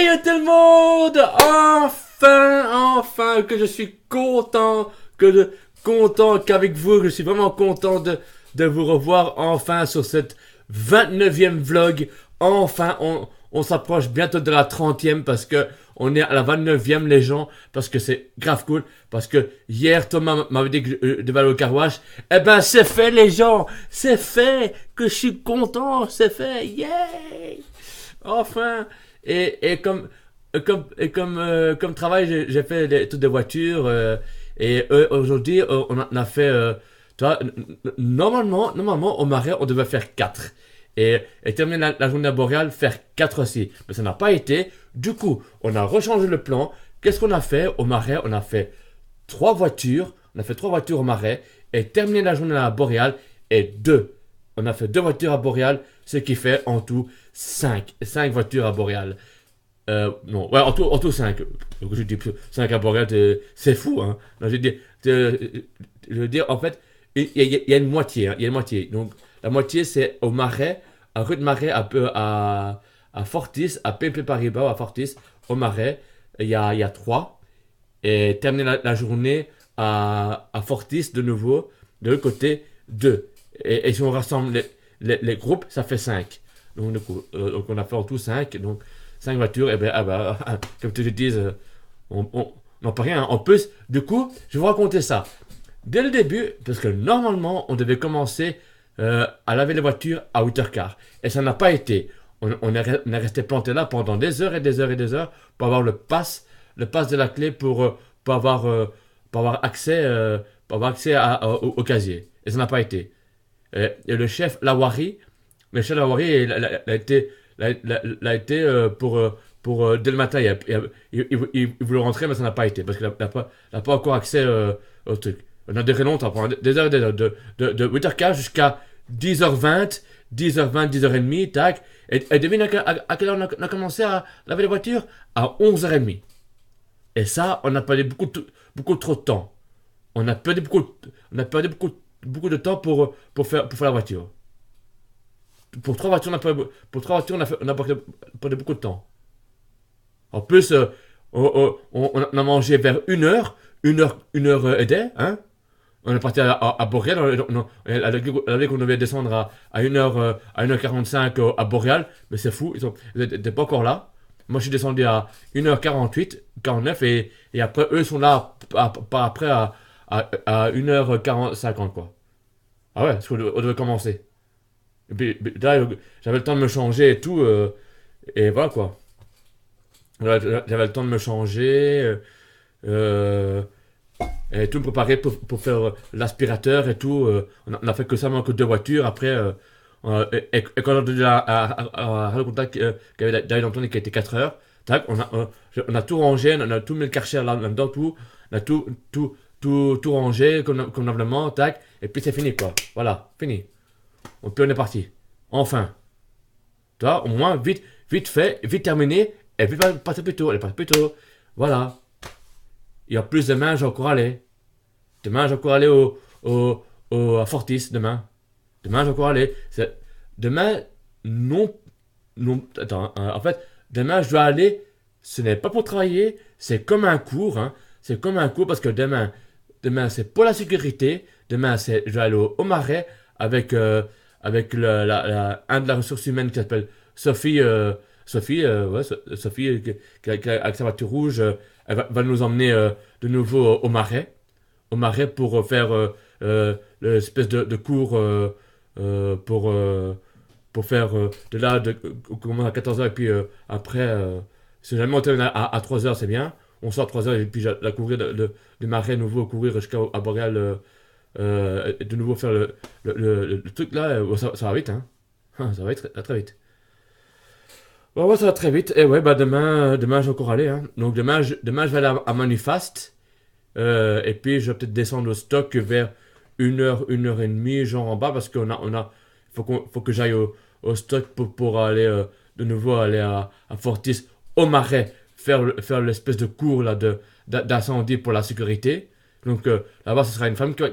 Salut tout le monde! Enfin, que je suis content, qu'avec vous, je suis vraiment content de vous revoir enfin sur cette 29e vlog. Enfin, on s'approche bientôt de la 30e parce que on est à la 29e les gens, parce que c'est grave cool, parce que hier Thomas m'avait dit que je devais aller au car wash. Eh ben c'est fait les gens, c'est fait, que je suis content, c'est fait, yeah! Enfin, et comme travail, j'ai fait toutes des voitures, et aujourd'hui, on a fait, tu vois, normalement, au marais, on devait faire 4. Et terminer la journée boréale, faire 4 aussi. Mais ça n'a pas été. Du coup, on a rechangé le plan. Qu'est-ce qu'on a fait au marais? On a fait 3 voitures. On a fait 3 voitures au marais. Et terminer la journée à boréale, et 2. On a fait 2 voitures à boréale, ce qui fait en tout 5 voitures à boréale. Non, ouais, en tout 5. Donc, je dis 5 à boréale, c'est fou, hein. Non, je veux dire, en fait, il y a une moitié, hein. Il y a une moitié. Donc, la moitié, c'est au marais, à rue de Marais, à Fortis, à P.P. Paribas, à Fortis, au marais, il y a 3. Et terminer la journée à Fortis, de nouveau, de l'autre côté, 2. Et si on rassemble les groupes, ça fait 5. Donc, du coup, donc on a fait en tout 5. Donc, 5 voitures, et ben, comme tu le dis, on n'en peut rien. En plus, du coup, je vais vous raconter ça. Dès le début, parce que normalement, on devait commencer à laver les voitures à 8h15. Et ça n'a pas été. On est resté planté là pendant des heures et des heures et des heures pour avoir le pass de la clé pour avoir accès, au casier. Et ça n'a pas été. Et le chef Lawari, il a été pour dès le matin. Il voulait rentrer, mais ça n'a pas été parce qu'il n'a pas encore accès au truc. On a duré longtemps, pendant des heures et des heures, de 8h15 jusqu'à 10h20, 10h30, tac. Et devine à quelle heure on a commencé à laver les voitures? À 11h30. Et ça, on a perdu beaucoup trop de temps. On a perdu beaucoup de temps pour faire la voiture. Pour 3 voitures, on a perdu beaucoup de temps. En plus, on a mangé vers 1h et des, hein. On est parti à Boréal, elle a dit qu'on devait descendre à 1h45 à Boréal, mais c'est fou, ils n'étaient pas encore là. Moi, je suis descendu à 1h48, 49, et après, eux sont là, après, à 1h50, quoi. Ah ouais, parce qu'on devait commencer. Et puis là, j'avais le temps de me changer et tout, et voilà, quoi. J'avais le temps de me changer, et tout me préparer pour faire l'aspirateur et tout. On a fait que ça, que 2 voitures. Après, et quand on a donné à le contact qu'il y avait David Antoine qui était 4 heures, tac, on a tout rangé, on a tout mis le Karcher là-dedans, tout. On a tout rangé convenablement, tac, et puis c'est fini, quoi. Voilà, fini. Puis on est parti. Enfin. Tu vois, au moins, vite fait, vite terminé, et vite passer plus tôt. Elle est partie plus tôt. Voilà. Et en plus, demain, j'ai encore aller. Demain, j'ai encore aller à Fortis, demain. Demain, j'ai encore aller. Demain, non. Attends, en fait, demain, je dois aller. Ce n'est pas pour travailler, c'est comme un cours, hein. C'est comme un cours parce que demain, c'est pour la sécurité. Demain, je vais aller au marais avec un de la ressource humaine qui s'appelle Sophie. Sophie, qui a avec sa voiture rouge, elle va nous emmener de nouveau au marais. Au marais pour faire l'espèce de cours pour faire de là, on commence à 14h et puis après, si jamais on termine à 3h, c'est bien. On sort à 3h et puis la courir du marais, nouveau courir jusqu'à Boréal, de nouveau faire le truc là, ça va vite, hein. Ça va très, très vite. Ouais, ça va très vite. Et ouais, bah demain je vais encore aller, hein. Donc demain je vais aller à Manifast. Et puis je vais peut-être descendre au stock vers 1h, 1h30, genre en bas, parce faut que j'aille au stock pour aller de nouveau aller à Fortis, au marais, faire l'espèce de cours là d'incendie pour la sécurité. Donc là-bas, ce sera une femme qui va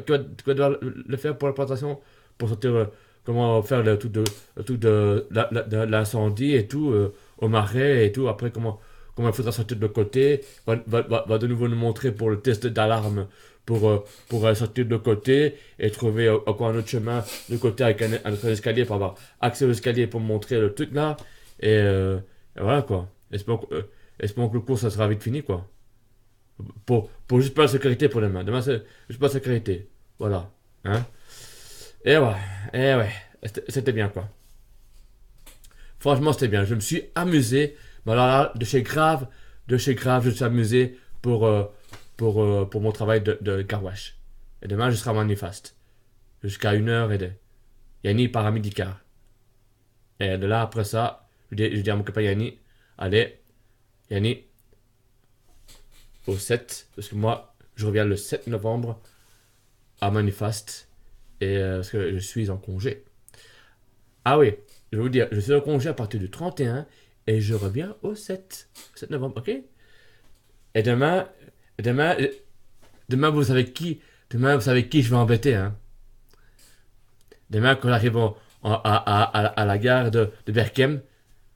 devoir le faire pour la présentation, pour sortir comment faire le truc de l'incendie et tout, au marais et tout. Après, comment comment il faudra sortir de l'autre côté. Va de nouveau nous montrer pour le test d'alarme pour sortir de l'autre côté et trouver encore un autre chemin de côté avec un autre escalier pour avoir accès aux escaliers pour montrer le truc là. Et voilà quoi. Espérons que le cours ça sera vite fini quoi. Pour juste pas la sécurité pour demain. Demain c'est juste pas la sécurité. Voilà. Hein? Et ouais. C'était bien quoi. Franchement c'était bien. Je me suis amusé. Mais alors là, de chez grave, je me suis amusé pour mon travail de car wash. Et demain je serai à Manifast. Jusqu'à 1h et Yanni part à midi quart. Et de là après ça, je dis à mon copain Yanni, allez, Yanni, au 7, parce que moi, je reviens le 7 novembre à Manifast, et parce que je suis en congé. Ah oui, je vais vous dire, je suis en congé à partir du 31, et je reviens au 7 novembre, ok? Et demain, vous savez qui je vais embêter, hein? Demain, quand j'arrive à la gare de Berkem,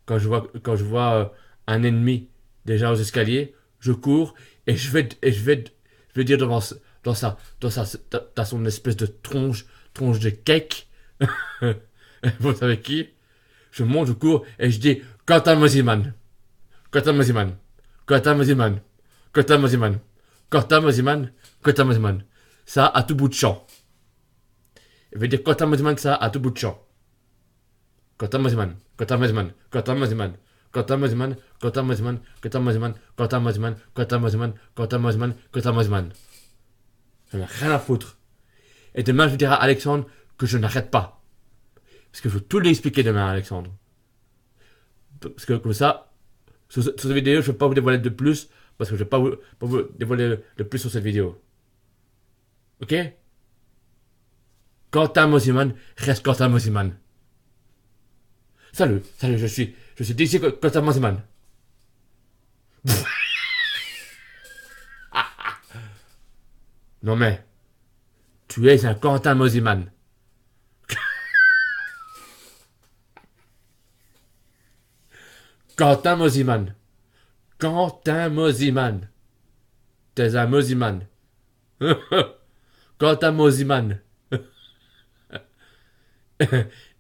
quand je vois un ennemi déjà aux escaliers, je cours et je vais dire dans son espèce de tronche de cake. Vous savez qui? Je monte, je cours et je dis Quentin Mosiman. Quentin Mosiman. Quentin Mosiman. Quentin Mosiman. Quentin Mosiman. Quentin Mosiman. Ça à tout bout de champ. Je vais dire Quentin Mosiman ça à tout bout de champ. Quentin Mosiman. Quentin Mosiman. Quentin Mosiman. Quentin Mosiman. Quentin Mosiman. Quentin Mosiman. Quentin Mosiman. Quentin Mosiman. Quentin Mosiman. Quentin Mosiman. J'en ai rien à foutre. Et demain je dirai à Alexandre que je n'arrête pas. Parce que je veux tout lui expliquer demain à Alexandre. Parce que comme ça, sur cette vidéo, je ne vais pas vous dévoiler de plus. Parce que je ne vais pas vous dévoiler de plus sur cette vidéo. Ok? Quentin Mosiman reste Quentin Mosiman. Salut, je suis d'ici Quentin Mosiman. Non mais, tu es un Quentin Mosiman. Quentin Mosiman. Quentin Mosiman. T'es un Mosiman. Quentin Mosiman.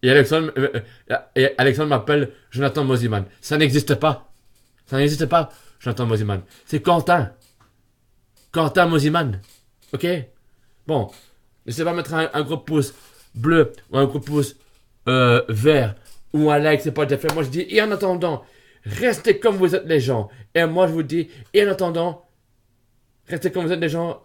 Et Alexandre m'appelle Jonathan Mosiman. Ça n'existe pas. Jonathan Mosiman. C'est Quentin. Quentin Mosiman. Ok? Bon. N'essayez pas de mettre un gros pouce bleu ou un gros pouce vert ou un like, c'est pas déjà fait. Moi je dis, et en attendant, restez comme vous êtes les gens. Et moi je vous dis, et en attendant, restez comme vous êtes les gens.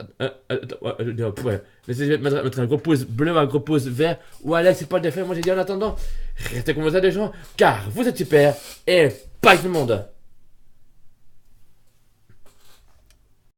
Essayez de mettre un gros pouce bleu ou un gros pouce vert ou un like, c'est pas déjà fait. Moi j'ai dit, en attendant, restez comme vous êtes les gens, car vous êtes super et bye tout le monde.